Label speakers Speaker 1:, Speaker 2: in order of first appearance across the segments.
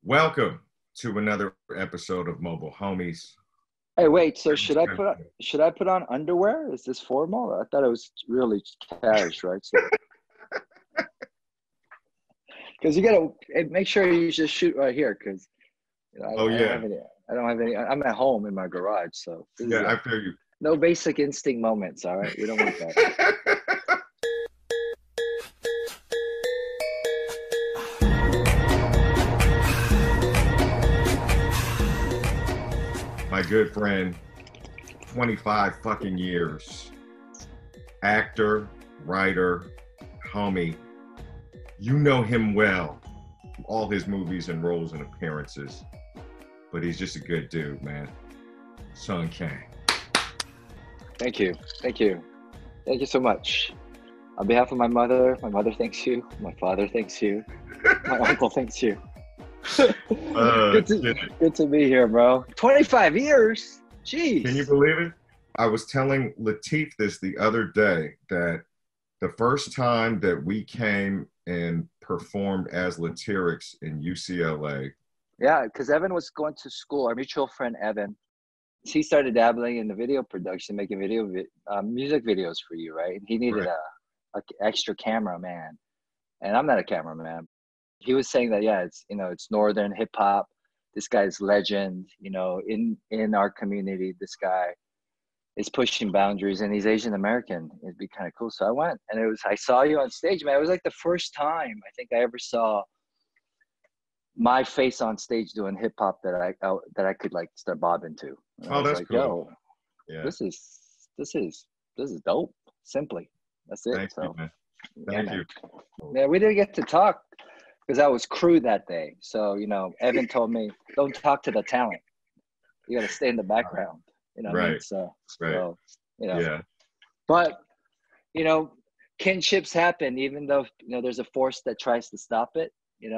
Speaker 1: Welcome to another episode of Mobile Homies.
Speaker 2: Hey, wait. So should I put on underwear? Is this formal? I thought it was really cash, right? So, because you gotta make sure you just shoot right here, because
Speaker 1: Oh
Speaker 2: I don't
Speaker 1: yeah,
Speaker 2: have any. I don't have any. I'm at home in my garage, so this is
Speaker 1: yeah, I feel you.
Speaker 2: no basic instinct moments. All right, we don't want that.
Speaker 1: My good friend, 25 fucking years, actor, writer, homie. You know him well, from all his movies and roles and appearances, but he's just a good dude, man. Son Kang.
Speaker 2: Thank you, thank you, thank you so much. On behalf of my mother thanks you. My father thanks you. My uncle thanks you. Good to be here, bro. 25 years. Jeez.
Speaker 1: Can you believe it? I was telling Latif this the other day that the first time that we came and performed as Latyrix in UCLA.
Speaker 2: Yeah, because Evan was going to school. Our mutual friend Evan, he started dabbling in the video production, making music videos for you, right? He needed a extra cameraman, and I'm not a cameraman. He was saying that, yeah, it's northern hip hop. This guy's legend, in our community. This guy is pushing boundaries, and he's Asian American. It'd be kind of cool. So I went, and I saw you on stage, man. It was like the first time I think I ever saw my face on stage doing hip hop that I could like start bobbing to. And I was
Speaker 1: That's
Speaker 2: like,
Speaker 1: cool.
Speaker 2: yo,
Speaker 1: Yeah.
Speaker 2: this is dope. Simply, that's it.
Speaker 1: Thank you, man. Thank you.
Speaker 2: Yeah, we didn't get to talk because I was crew that day. So, Evan told me, don't talk to the talent. You got to stay in the background. You know what I mean? So,
Speaker 1: Yeah.
Speaker 2: But, kinships happen, even though, there's a force that tries to stop it,
Speaker 1: Did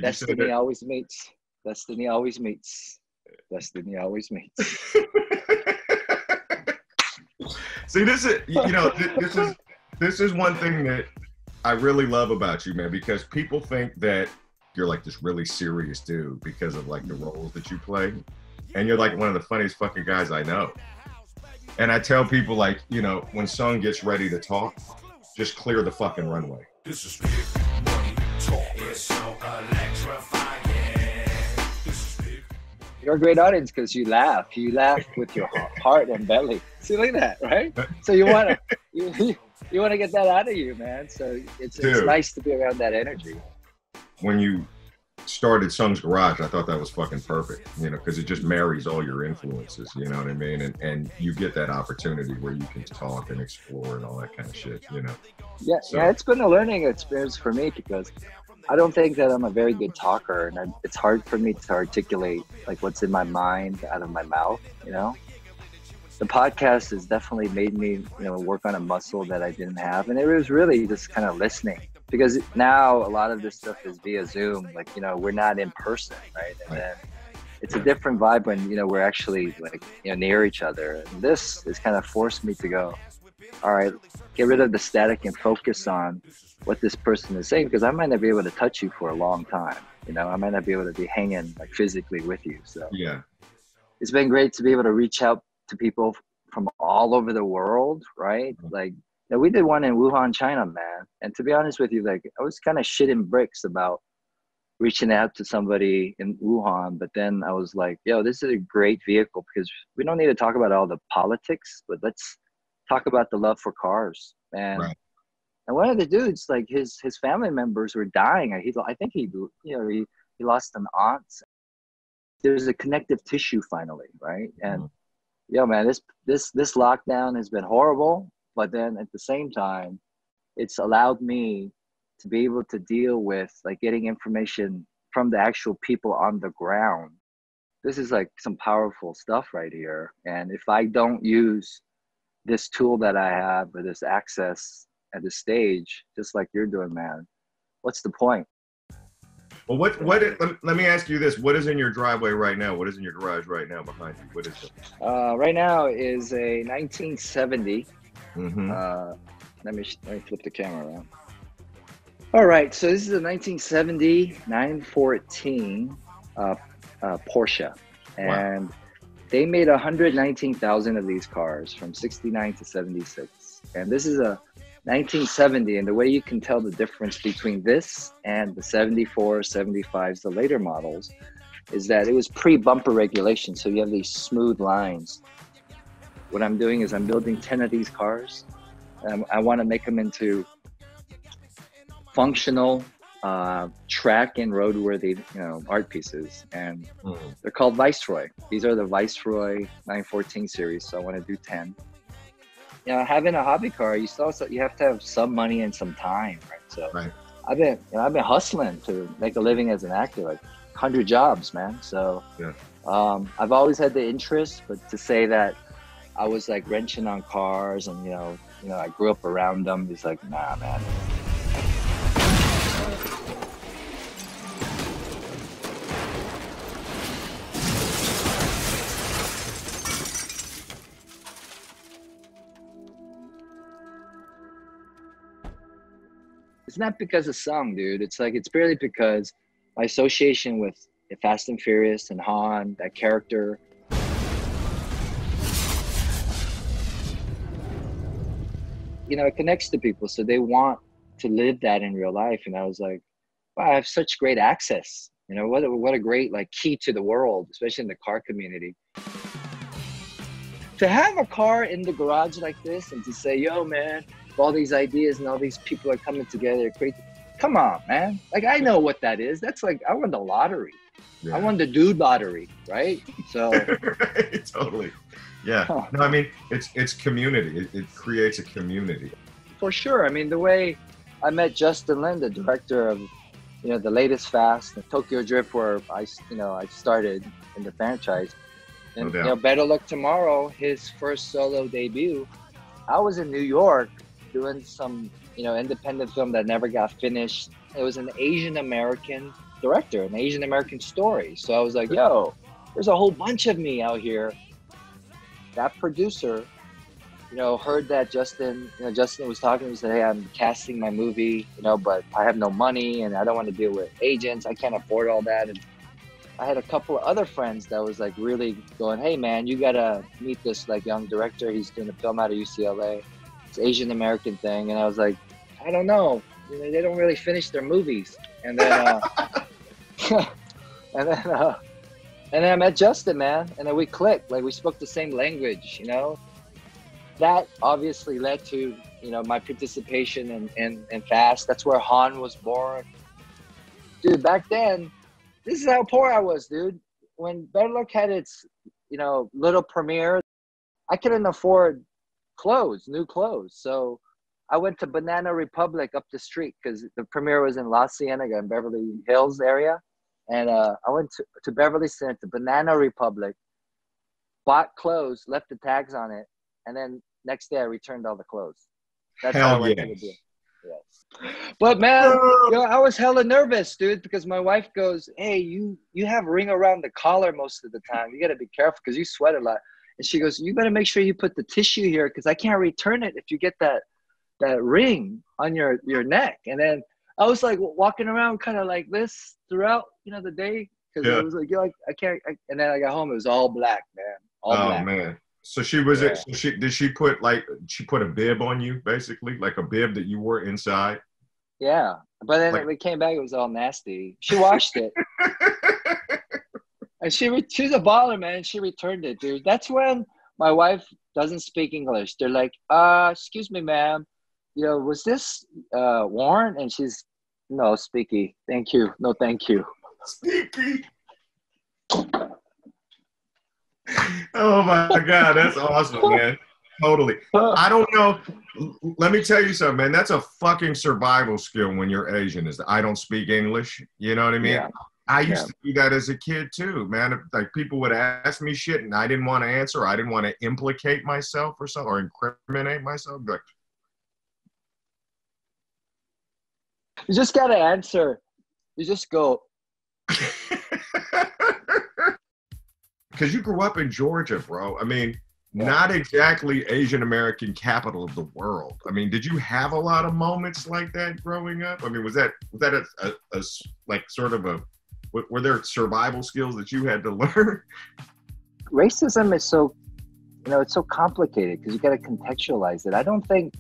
Speaker 2: Destiny always meets. Destiny always meets. Destiny always meets.
Speaker 1: See, this is one thing that I really love about you, man, because people think that you're like this really serious dude because of like the roles that you play. And you're like one of the funniest fucking guys I know. And I tell people, like, when Sung gets ready to talk, just clear the fucking runway.
Speaker 3: This is big money talk. It's so electrifying. This is big.
Speaker 2: You're a great audience because you laugh. You laugh with your heart and belly. See, look at that, right? So you want to get that out of you, man. So it's nice to be around that energy.
Speaker 1: When you started Sung's Garage, I thought that was fucking perfect, because it just marries all your influences, you know what I mean? And you get that opportunity where you can talk and explore and all that kind of shit,
Speaker 2: Yeah, yeah, it's been a learning experience for me because I don't think that I'm a very good talker, and it's hard for me to articulate like what's in my mind out of my mouth, The podcast has definitely made me, work on a muscle that I didn't have, and it was really just kind of listening. Because now a lot of this stuff is via Zoom, like, we're not in person, right? And then it's a different vibe when, we're actually like, near each other. And this has kind of forced me to go, all right, get rid of the static and focus on what this person is saying, because I might not be able to touch you for a long time. I might not be able to be hanging like physically with you. So
Speaker 1: yeah,
Speaker 2: it's been great to be able to reach out to people from all over the world, right? Like, we did one in Wuhan, China, man. And to be honest with you, like, I was kind of shitting bricks about reaching out to somebody in Wuhan. But then I was like, yo, this is a great vehicle because we don't need to talk about all the politics, but let's talk about the love for cars. And one of the dudes, like his family members were dying. I think he lost an aunt. There's a connective tissue finally, right? And man, this lockdown has been horrible. But then at the same time, it's allowed me to be able to deal with like getting information from the actual people on the ground. This is like some powerful stuff right here. And if I don't use this tool that I have or this access at this stage, just like you're doing, man, what's the point?
Speaker 1: Well, let me ask you this. What is in your driveway right now? What is in your garage right now behind you? What is it?
Speaker 2: Right now is a 1970.
Speaker 1: Mm-hmm.
Speaker 2: Let me flip the camera around. All right, so this is a 1970 914 Porsche, and they made 119,000 of these cars from 69 to 76. And this is a 1970, and the way you can tell the difference between this and the 74, 75s, the later models, is that it was pre-bumper regulation, so you have these smooth lines. What I'm doing is I'm building 10 of these cars. I want to make them into functional track and roadworthy, art pieces, and they're called Viceroy. These are the Viceroy 914 series, so I want to do 10. Having a hobby car, you have to have some money and some time, right? So I've been hustling to make a living as an actor, like 100 jobs, man. So I've always had the interest, but to say that I was like wrenching on cars and I grew up around them, it's like, nah, man. It's not because of song, dude. It's barely because my association with Fast and Furious and Han, that character. It connects to people, so they want to live that in real life. And I was like, wow, I have such great access. What a great key to the world, especially in the car community. To have a car in the garage like this and to say, yo, man, all these ideas and all these people are coming together. Come on, man. I know what that is. That's I won the lottery. Yeah. I won the dude lottery, right? So
Speaker 1: right, totally. Yeah. No, I mean, it's community. It creates a community.
Speaker 2: For sure. I mean, the way I met Justin Lin, the director of, the latest Fast, the Tokyo Drift, where I started in the franchise. And, Better Luck Tomorrow, his first solo debut, I was in New York doing some, independent film that never got finished. It was an Asian American director, an Asian American story. So I was like, yo, there's a whole bunch of me out here. That producer, heard that Justin was talking. He said, hey, I'm casting my movie, but I have no money and I don't want to deal with agents. I can't afford all that. And I had a couple of other friends that was really going, hey man, you gotta meet this young director. He's doing a film out of UCLA. It's Asian American thing. And I was like, I don't know. They don't really finish their movies. And then and then I met Justin, man. And then we clicked. We spoke the same language, That obviously led to, my participation in Fast. That's where Han was born. Dude, back then, this is how poor I was, dude. When Better Luck had its, little premiere, I couldn't afford new clothes. So I went to Banana Republic up the street because the premiere was in La Cienega in Beverly Hills area. And I went to Beverly Center, to Banana Republic, bought clothes, left the tags on it, and then next day I returned all the clothes. That's how I went to the deal. Yes. But man, I was hella nervous, dude, because my wife goes, hey, you have ring around the collar most of the time. You got to be careful because you sweat a lot. And she goes, you better make sure you put the tissue here because I can't return it if you get that ring on your neck. And then I was walking around kind of like this throughout, the day because I was I can't. And then I got home, it was all black, man. All black.
Speaker 1: Oh man. So she was it. So did she put a bib on you, basically, like a bib that you wore inside?
Speaker 2: Yeah, but then when we came back, it was all nasty. She washed it, and she's a baller, man. She returned it, dude. That's when my wife doesn't speak English. They're like, excuse me, ma'am, was this worn? And she's, no, speaky. Thank you. No, thank you.
Speaker 1: Speaky. Oh my God, that's awesome, man. Totally. I don't know. Let me tell you something, man. That's a fucking survival skill when you're Asian, is that I don't speak English. You know what I mean? Yeah. I used to do that as a kid too, man. People would ask me shit and I didn't want to answer. I didn't want to implicate myself or something or incriminate myself. But
Speaker 2: you just got to answer. You just go.
Speaker 1: Because you grew up in Georgia, bro. I mean, not exactly Asian American capital of the world. I mean, did you have a lot of moments like that growing up? I mean, was that a like sort of a, were there survival skills that you had to learn?
Speaker 2: Racism is so, it's so complicated because you got to contextualize it. I don't think,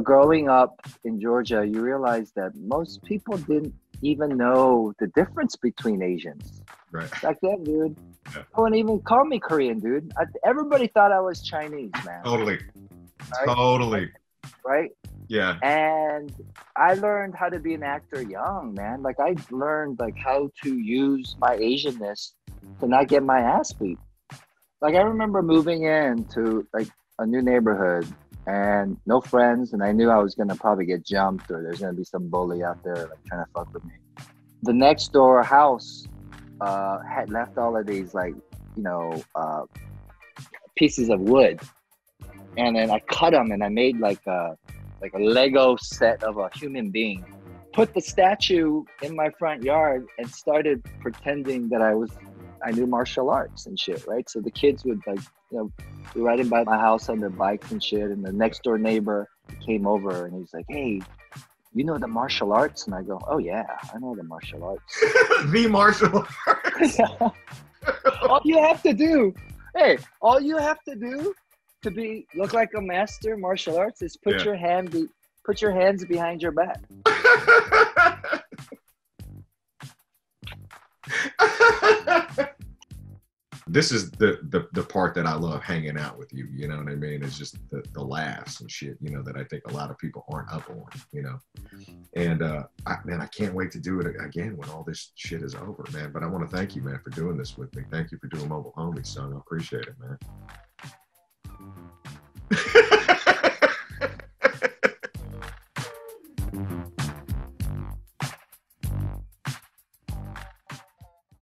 Speaker 2: growing up in Georgia, you realize that most people didn't even know the difference between Asians.
Speaker 1: Right.
Speaker 2: Back then, dude.
Speaker 1: Yeah.
Speaker 2: No one even called me Korean, dude. Everybody thought I was Chinese, man.
Speaker 1: Totally.
Speaker 2: Right?
Speaker 1: Totally.
Speaker 2: Right?
Speaker 1: Yeah.
Speaker 2: And I learned how to be an actor young, man. Like I learned like how to use my Asianness to not get my ass beat. Like I remember moving into like a new neighborhood and no friends, and I knew I was gonna probably get jumped or there's gonna be some bully out there like trying to fuck with me. The next door house had left all of these like, pieces of wood, and then I cut them and I made like a Lego set of a human being. Put the statue in my front yard and started pretending that I knew martial arts and shit, right? So the kids would like, be riding by my house on their bikes and shit, and the next door neighbor came over and he's like, "Hey, you know the martial arts?" And I go, "Oh yeah, I know the martial arts."
Speaker 1: The martial arts.
Speaker 2: all you have to do to look like a master martial arts is put your hands behind your back.
Speaker 1: This is the part that I love hanging out with you. You know what I mean? It's just the laughs and shit, that I think a lot of people aren't up on, And I can't wait to do it again when all this shit is over, man. But I want to thank you, man, for doing this with me. Thank you for doing Mobile Homies, son. I appreciate it, man.